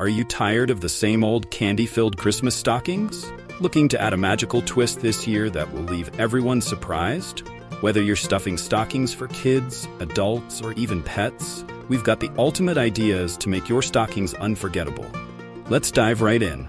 Are you tired of the same old candy-filled Christmas stockings? Looking to add a magical twist this year that will leave everyone surprised? Whether you're stuffing stockings for kids, adults, or even pets, we've got the ultimate ideas to make your stockings unforgettable. Let's dive right in.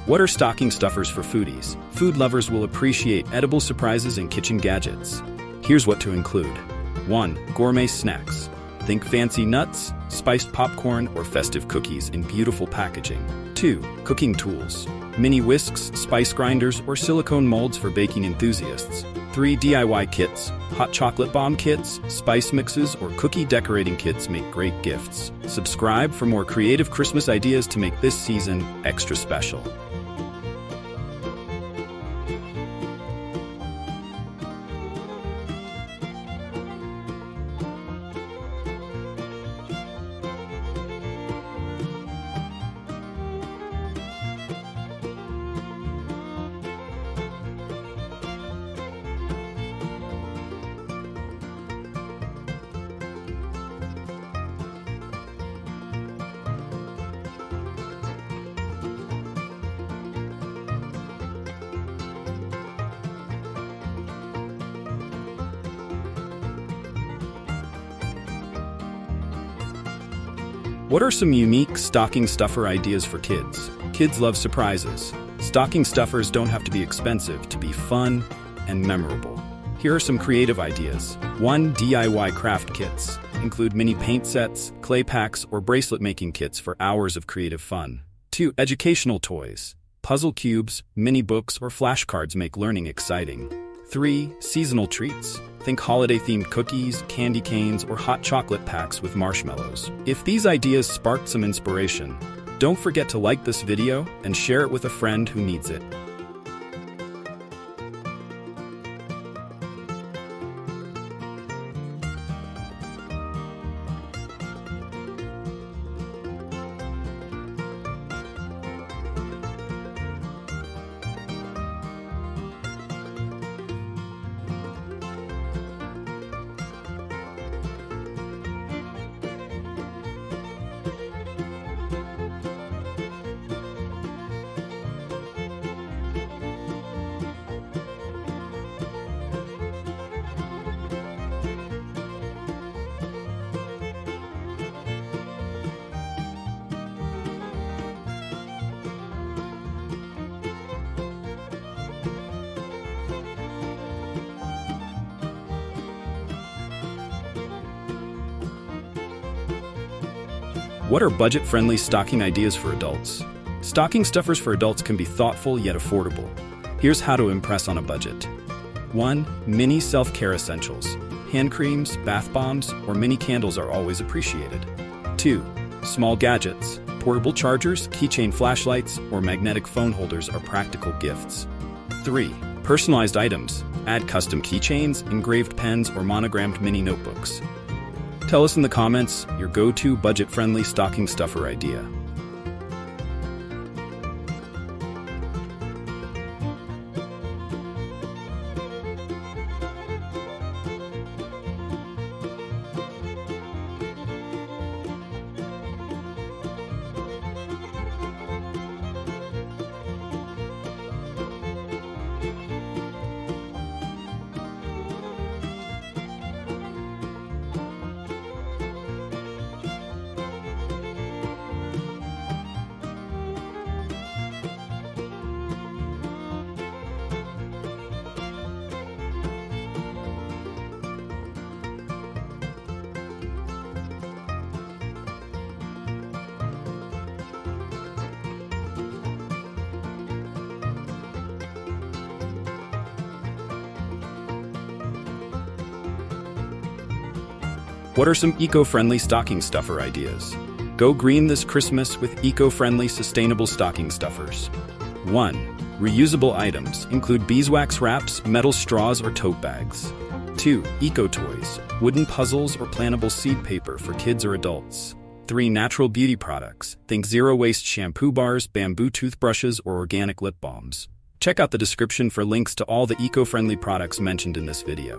What are stocking stuffers for foodies? Food lovers will appreciate edible surprises and kitchen gadgets. Here's what to include. 1. Gourmet snacks. Think fancy nuts, spiced popcorn, or festive cookies in beautiful packaging. 2. Cooking tools. Mini whisks, spice grinders, or silicone molds for baking enthusiasts. 3. DIY kits. Hot chocolate bomb kits, spice mixes, or cookie decorating kits make great gifts. Subscribe for more creative Christmas ideas to make this season extra special. What are some unique stocking stuffer ideas for kids? Kids love surprises. Stocking stuffers don't have to be expensive to be fun and memorable. Here are some creative ideas. 1. DIY craft kits. Include mini paint sets, clay packs, or bracelet making kits for hours of creative fun. 2. Educational toys. Puzzle cubes, mini books, or flashcards make learning exciting. 3. Seasonal treats. Think holiday-themed cookies, candy canes, or hot chocolate packs with marshmallows. If these ideas sparked some inspiration, don't forget to like this video and share it with a friend who needs it. What are budget-friendly stocking ideas for adults? Stocking stuffers for adults can be thoughtful yet affordable. Here's how to impress on a budget. 1. Mini self-care essentials. Hand creams, bath bombs, or mini candles are always appreciated. 2. Small gadgets. Portable chargers, keychain flashlights, or magnetic phone holders are practical gifts. 3. Personalized items. Add custom keychains, engraved pens, or monogrammed mini notebooks. Tell us in the comments your go-to budget-friendly stocking stuffer idea. What are some eco-friendly stocking stuffer ideas? Go green this Christmas with eco-friendly sustainable stocking stuffers. 1. Reusable items include beeswax wraps, metal straws, or tote bags. 2. Eco-toys, wooden puzzles or plantable seed paper for kids or adults. 3. Natural beauty products, think zero-waste shampoo bars, bamboo toothbrushes, or organic lip balms. Check out the description for links to all the eco-friendly products mentioned in this video.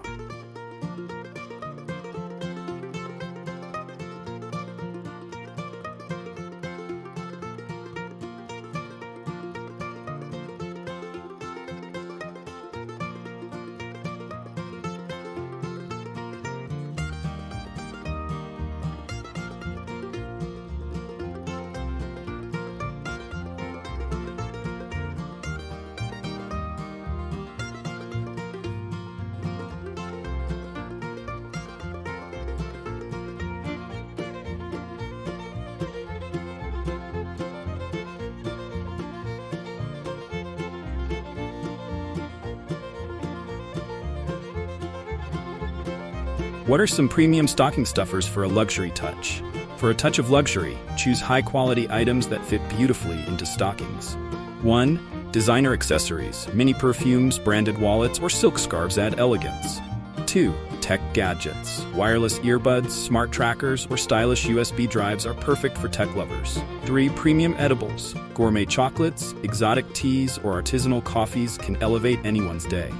What are some premium stocking stuffers for a luxury touch? For a touch of luxury, choose high-quality items that fit beautifully into stockings. 1. Designer accessories, mini perfumes, branded wallets, or silk scarves add elegance. 2. Tech gadgets, wireless earbuds, smart trackers, or stylish USB drives are perfect for tech lovers. 3. Premium edibles, gourmet chocolates, exotic teas, or artisanal coffees can elevate anyone's day.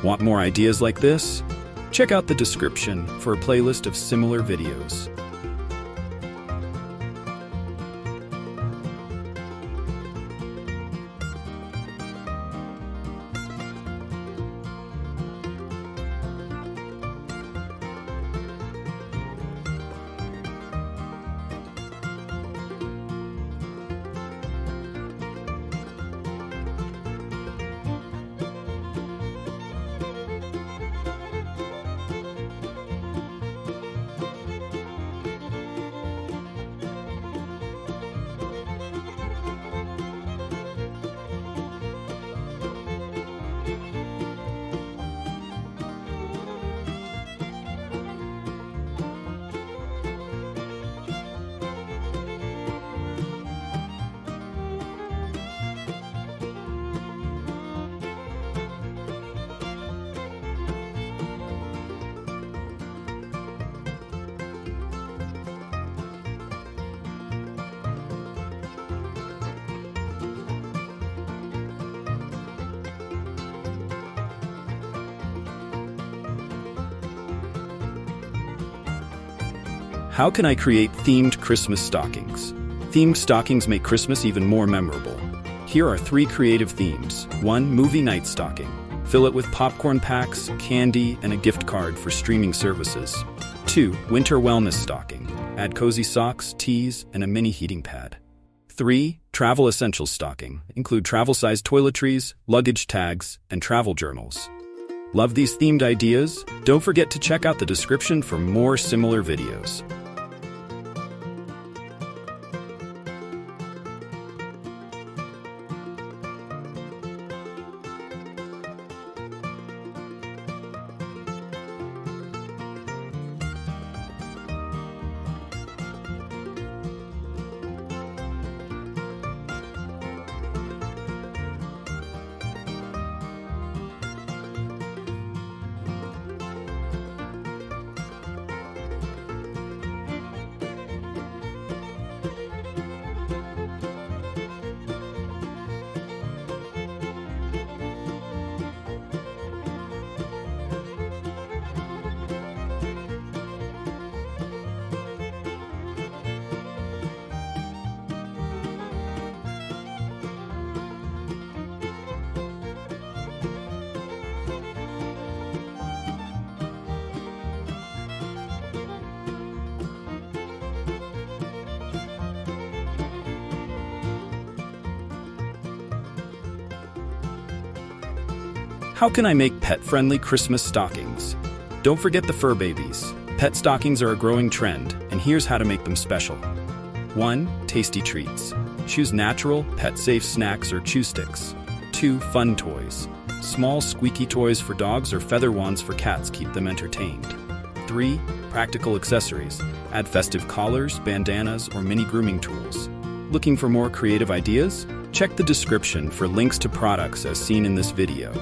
Want more ideas like this? Check out the description for a playlist of similar videos. How can I create themed Christmas stockings? Themed stockings make Christmas even more memorable. Here are 3 creative themes. 1. Movie night stocking. Fill it with popcorn packs, candy, and a gift card for streaming services. 2. Winter wellness stocking. Add cozy socks, teas, and a mini heating pad. 3. Travel essentials stocking. Include travel-sized toiletries, luggage tags, and travel journals. Love these themed ideas? Don't forget to check out the description for more similar videos. How can I make pet-friendly Christmas stockings? Don't forget the fur babies. Pet stockings are a growing trend, and here's how to make them special. 1. Tasty treats. Choose natural, pet-safe snacks or chew sticks. 2. Fun toys. Small squeaky toys for dogs or feather wands for cats keep them entertained. 3. Practical accessories. Add festive collars, bandanas, or mini grooming tools. Looking for more creative ideas? Check the description for links to products as seen in this video.